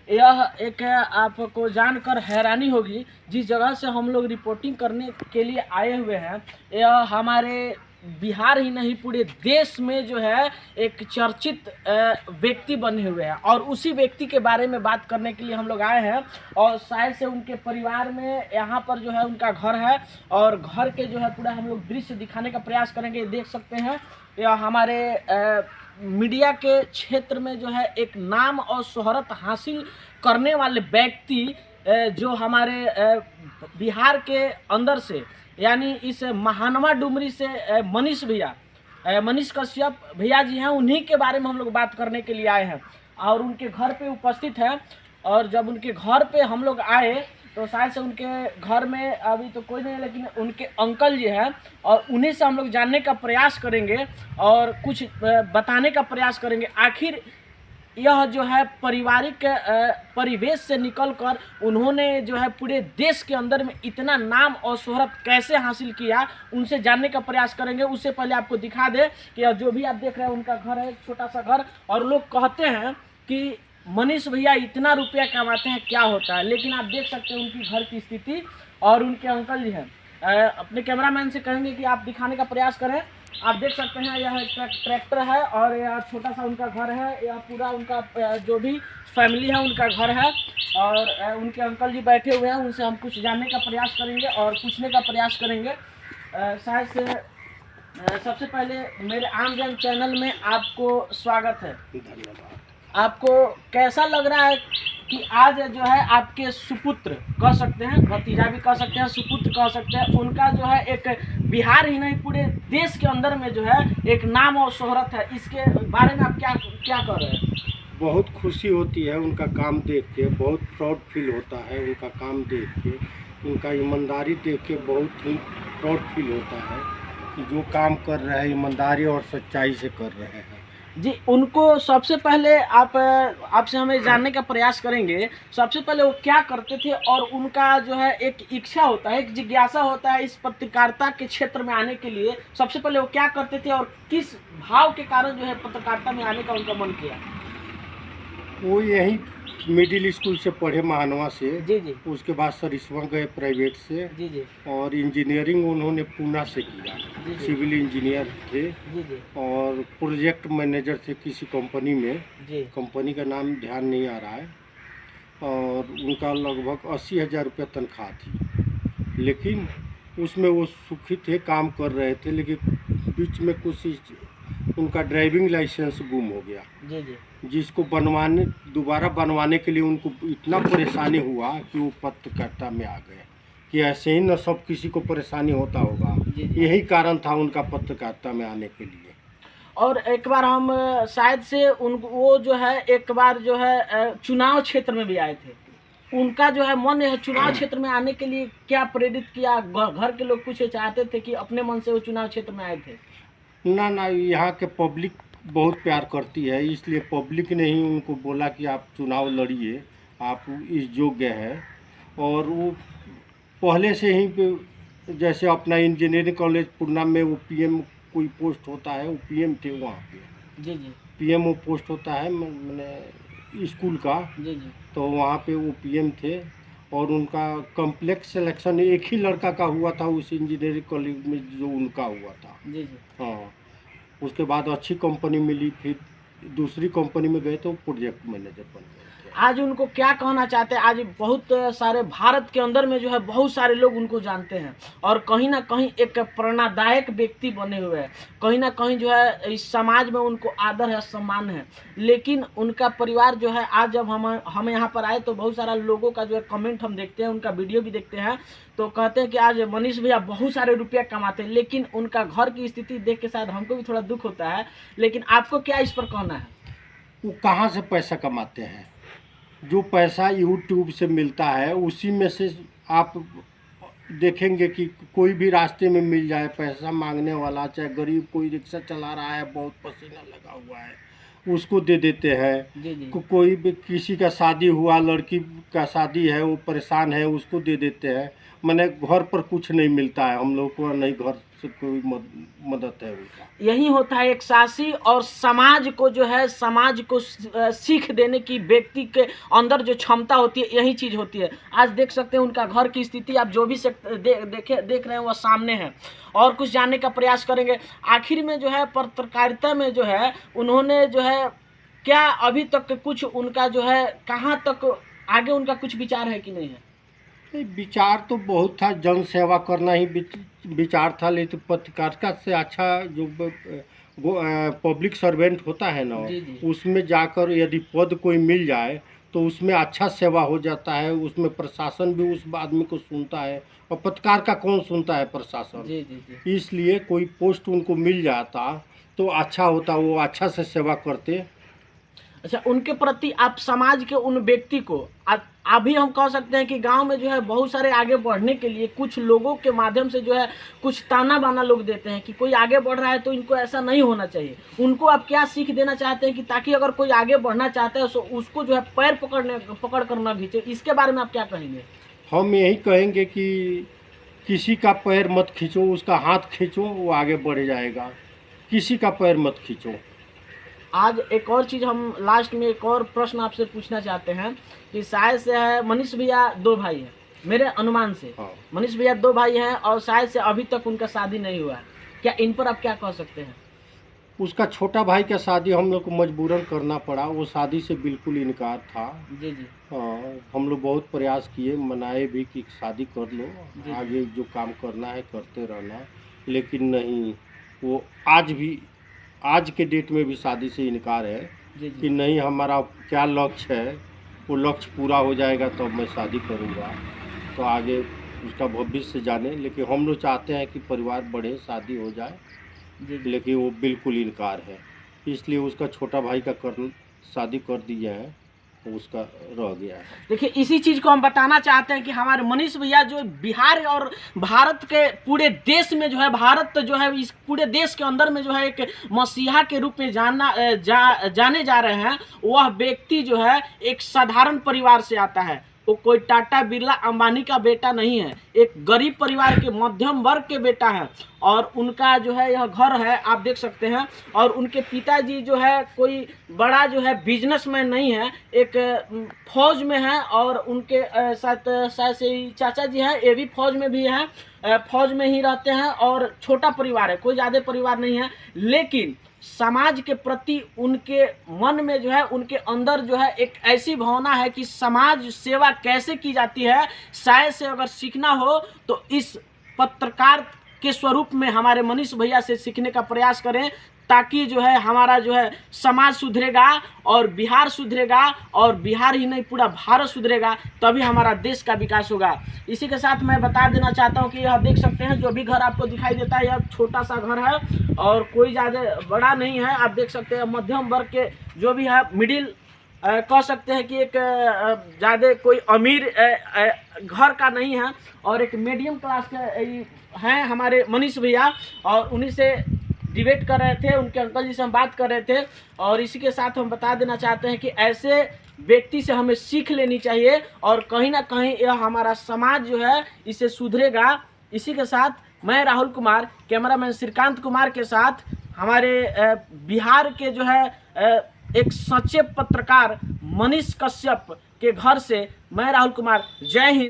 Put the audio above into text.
यह एक आपको जानकर हैरानी होगी, जिस जगह से हम लोग रिपोर्टिंग करने के लिए आए हुए हैं, यह हमारे बिहार ही नहीं पूरे देश में जो है एक चर्चित व्यक्ति बने हुए हैं। और उसी व्यक्ति के बारे में बात करने के लिए हम लोग आए हैं। और शायद से उनके परिवार में यहाँ पर जो है उनका घर है, और घर के जो है पूरा हम लोग दृश्य दिखाने का प्रयास करेंगे। देख सकते हैं यह हमारे मीडिया के क्षेत्र में जो है एक नाम और शोहरत हासिल करने वाले व्यक्ति, जो हमारे बिहार के अंदर से, यानी इस महानवा डुमरी से मनीष भैया, मनीष कश्यप भैया जी हैं, उन्हीं के बारे में हम लोग बात करने के लिए आए हैं और उनके घर पे उपस्थित हैं। और जब उनके घर पे हम लोग आए तो शायद से उनके घर में अभी तो कोई नहीं है, लेकिन उनके अंकल जी हैं, और उन्हीं से हम लोग जानने का प्रयास करेंगे और कुछ बताने का प्रयास करेंगे। आखिर यह जो है पारिवारिक परिवेश से निकलकर उन्होंने जो है पूरे देश के अंदर में इतना नाम और शोहरत कैसे हासिल किया, उनसे जानने का प्रयास करेंगे। उससे पहले आपको दिखा दें कि जो भी आप देख रहे हैं उनका घर है, छोटा सा घर। और लोग कहते हैं कि मनीष भैया इतना रुपया कमाते हैं, क्या होता है, लेकिन आप देख सकते हैं उनकी घर की स्थिति। और उनके अंकल जी हैं, अपने कैमरामैन से कहेंगे कि आप दिखाने का प्रयास करें। आप देख सकते हैं यह ट्रैक्टर है और यह छोटा सा उनका घर है, यह पूरा उनका जो भी फैमिली है उनका घर है। और उनके अंकल जी बैठे हुए हैं, उनसे हम कुछ जानने का प्रयास करेंगे और पूछने का प्रयास करेंगे। शायद से सबसे पहले मेरे आमजन चैनल में आपको स्वागत है। धन्यवाद। आपको कैसा लग रहा है कि आज जो है आपके सुपुत्र कह सकते हैं, भतीजा भी कह सकते हैं, सुपुत्र कह सकते हैं, उनका जो है एक बिहार ही नहीं पूरे देश के अंदर में जो है एक नाम और शोहरत है, इसके बारे में आप क्या क्या कर रहे हैं? बहुत खुशी होती है उनका काम देख के, बहुत प्राउड फील होता है उनका काम देख के, उनका ईमानदारी देख के बहुत ही प्राउड फील होता है कि जो काम कर रहे हैं ईमानदारी और सच्चाई से कर रहे हैं। जी, उनको सबसे पहले आपसे हमें जानने का प्रयास करेंगे, सबसे पहले वो क्या करते थे और उनका जो है एक इच्छा होता है, एक जिज्ञासा होता है इस पत्रकारिता के क्षेत्र में आने के लिए। सबसे पहले वो क्या करते थे और किस भाव के कारण जो है पत्रकारिता में आने का उनका मन किया? वो यहीं मिडिल स्कूल से पढ़े महानवा से। जी जी। उसके बाद सरिस्वा गए प्राइवेट से। जी जी। और इंजीनियरिंग उन्होंने पूना से किया। जी जी। सिविल इंजीनियर थे। जी जी। और प्रोजेक्ट मैनेजर थे किसी कंपनी में। जी। कंपनी का नाम ध्यान नहीं आ रहा है। और उनका लगभग 80,000 रुपये तनख्वाह थी, लेकिन उसमें वो सुखी थे, काम कर रहे थे, लेकिन बीच में कुछ उनका ड्राइविंग लाइसेंस गुम हो गया। जी जी। जिसको दोबारा बनवाने के लिए उनको इतना परेशानी हुआ कि वो पत्रकारिता में आ गए कि ऐसे ही न सब किसी को परेशानी होता होगा। यही कारण था उनका पत्रकारिता में आने के लिए। और एक बार हम शायद से वो जो है एक बार जो है चुनाव क्षेत्र में भी आए थे। उनका जो है मन है चुनाव क्षेत्र में आने के लिए, क्या प्रेरित किया? घर के लोग कुछ चाहते थे कि अपने मन से वो चुनाव क्षेत्र में आए थे? ना, यहाँ के पब्लिक बहुत प्यार करती है, इसलिए पब्लिक ने ही उनको बोला कि आप चुनाव लड़िए, आप इस योग्य है। और वो पहले से ही जैसे अपना इंजीनियरिंग कॉलेज पूना में वो पीएम कोई पोस्ट होता है, वो पीएम थे वहाँ पे। जी जी। पीएम वो पोस्ट होता है मैंने स्कूल का। जी जी। तो वहाँ पे वो पीएम थे। और उनका कम्प्लेक्स सिलेक्शन एक ही लड़का का हुआ था उस इंजीनियरिंग कॉलेज में जो उनका हुआ था। जी जी। हाँ, उसके बाद अच्छी कंपनी मिली, फिर दूसरी कंपनी में गए तो प्रोजेक्ट मैनेजर बन गए थे। आज उनको क्या कहना चाहते हैं? आज बहुत सारे भारत के अंदर में जो है बहुत सारे लोग उनको जानते हैं और कहीं ना कहीं एक प्रेरणादायक व्यक्ति बने हुए हैं। कहीं ना कहीं जो है इस समाज में उनको आदर है, सम्मान है। लेकिन उनका परिवार जो है, आज जब हम यहाँ पर आए तो बहुत सारा लोगों का जो है कमेंट हम देखते हैं, उनका वीडियो भी देखते हैं, तो कहते हैं कि आज मनीष भैया बहुत सारे रुपया कमाते हैं, लेकिन उनका घर की स्थिति देख के शायद हमको भी थोड़ा दुख होता है। लेकिन आपको क्या इस पर कहना है? वो कहाँ से पैसा कमाते हैं? जो पैसा यूट्यूब से मिलता है उसी में से आप देखेंगे कि कोई भी रास्ते में मिल जाए पैसा मांगने वाला, चाहे गरीब कोई रिक्शा चला रहा है, बहुत पसीना लगा हुआ है, उसको दे देते हैं। कोई भी किसी का शादी हुआ, लड़की का शादी है, वो परेशान है, उसको दे देते हैं। मैंने घर पर कुछ नहीं मिलता है, हम लोग को नहीं घर से कोई मदद है उनका। यही होता है एक साहसी और समाज को जो है, समाज को सीख देने की व्यक्ति के अंदर जो क्षमता होती है, यही चीज़ होती है। आज देख सकते हैं उनका घर की स्थिति, आप जो भी देख रहे हैं वह सामने है। और कुछ जानने का प्रयास करेंगे। आखिर में जो है पत्रकारिता में जो है उन्होंने जो है क्या अभी तक कुछ उनका जो है कहाँ तक आगे उनका कुछ विचार है कि नहीं है? विचार तो बहुत था, जन सेवा करना ही विचार था, लेकिन पत्रकारिता से अच्छा जो पब्लिक सर्वेंट होता है ना, उसमें जाकर यदि पद कोई मिल जाए तो उसमें अच्छा सेवा हो जाता है, उसमें प्रशासन भी उस आदमी को सुनता है, और पत्रकार का कौन सुनता है, प्रशासन। इसलिए कोई पोस्ट उनको मिल जाता तो अच्छा होता, वो अच्छा से सेवा करते। अच्छा, उनके प्रति आप समाज के उन व्यक्ति को अभी हम कह सकते हैं कि गांव में जो है बहुत सारे आगे बढ़ने के लिए कुछ लोगों के माध्यम से जो है कुछ ताना बाना लोग देते हैं कि कोई आगे बढ़ रहा है तो इनको ऐसा नहीं होना चाहिए। उनको आप क्या सीख देना चाहते हैं कि ताकि अगर कोई आगे बढ़ना चाहता है तो उसको जो है पैर पकड़ कर न खींचे, इसके बारे में आप क्या कहेंगे? हम यही कहेंगे कि किसी का पैर मत खींचो, उसका हाथ खींचो, वो आगे बढ़ जाएगा। किसी का पैर मत खींचो। आज एक और चीज़ हम लास्ट में एक और प्रश्न आपसे पूछना चाहते हैं कि शायद से है मनीष भैया 2 भाई हैं, मेरे अनुमान से। मनीष भैया 2 भाई हैं और शायद से अभी तक उनका शादी नहीं हुआ है। क्या इन पर आप क्या कह सकते हैं? उसका छोटा भाई का शादी हम लोग को मजबूरन करना पड़ा, वो शादी से बिल्कुल इनकार था। जी। हाँ, हम लोग बहुत प्रयास किए, मनाए भी कि शादी कर लो, आगे जो काम करना है करते रहना, लेकिन नहीं, वो आज के डेट में भी शादी से इनकार है। कि नहीं, हमारा क्या लक्ष्य है, वो लक्ष्य पूरा हो जाएगा तो मैं शादी करूँगा, तो आगे उसका भविष्य जाने। लेकिन हम लोग चाहते हैं कि परिवार बढ़े, शादी हो जाए, लेकिन वो बिल्कुल इनकार है। इसलिए उसका छोटा भाई का शादी कर दिया है, उसका रह गया है। देखिए, इसी चीज़ को हम बताना चाहते हैं कि हमारे मनीष भैया जो बिहार और भारत के पूरे देश में जो है, भारत जो है इस पूरे देश के अंदर में जो है एक मसीहा के रूप में जाने जा रहे हैं। वह व्यक्ति जो है एक साधारण परिवार से आता है, वो कोई टाटा बिरला अंबानी का बेटा नहीं है, एक गरीब परिवार के मध्यम वर्ग के बेटा है। और उनका जो है यह घर है, आप देख सकते हैं। और उनके पिताजी जो है कोई बड़ा जो है बिजनेसमैन नहीं है, एक फौज में है। और उनके साथ से चाचा जी हैं, ये भी फौज में भी हैं, फौज में ही रहते हैं। और छोटा परिवार है, कोई ज़्यादा परिवार नहीं है। लेकिन समाज के प्रति उनके मन में जो है, उनके अंदर जो है एक ऐसी भावना है कि समाज सेवा कैसे की जाती है, शायद से अगर सीखना हो तो इस पत्रकार के स्वरूप में हमारे मनीष भैया से सीखने का प्रयास करें, ताकि जो है हमारा जो है समाज सुधरेगा और बिहार सुधरेगा, और बिहार ही नहीं पूरा भारत सुधरेगा, तभी हमारा देश का विकास होगा। इसी के साथ मैं बता देना चाहता हूं कि यह देख सकते हैं जो भी घर आपको दिखाई देता है, यह छोटा सा घर है और कोई ज़्यादा बड़ा नहीं है। आप देख सकते हैं मध्यम वर्ग के जो भी है, मिडिल कह सकते हैं कि एक ज़्यादा कोई अमीर घर का नहीं है, और एक मीडियम क्लास के हैं हमारे मनीष भैया। और उन्हीं से डिबेट कर रहे थे, उनके अंकल जी से हम बात कर रहे थे। और इसी के साथ हम बता देना चाहते हैं कि ऐसे व्यक्ति से हमें सीख लेनी चाहिए, और कहीं ना कहीं यह हमारा समाज जो है इसे सुधरेगा। इसी के साथ मैं राहुल कुमार, कैमरामैन श्रीकांत कुमार के साथ, हमारे बिहार के जो है एक सच्चे पत्रकार मनीष कश्यप के घर से मैं राहुल कुमार। जय हिंद।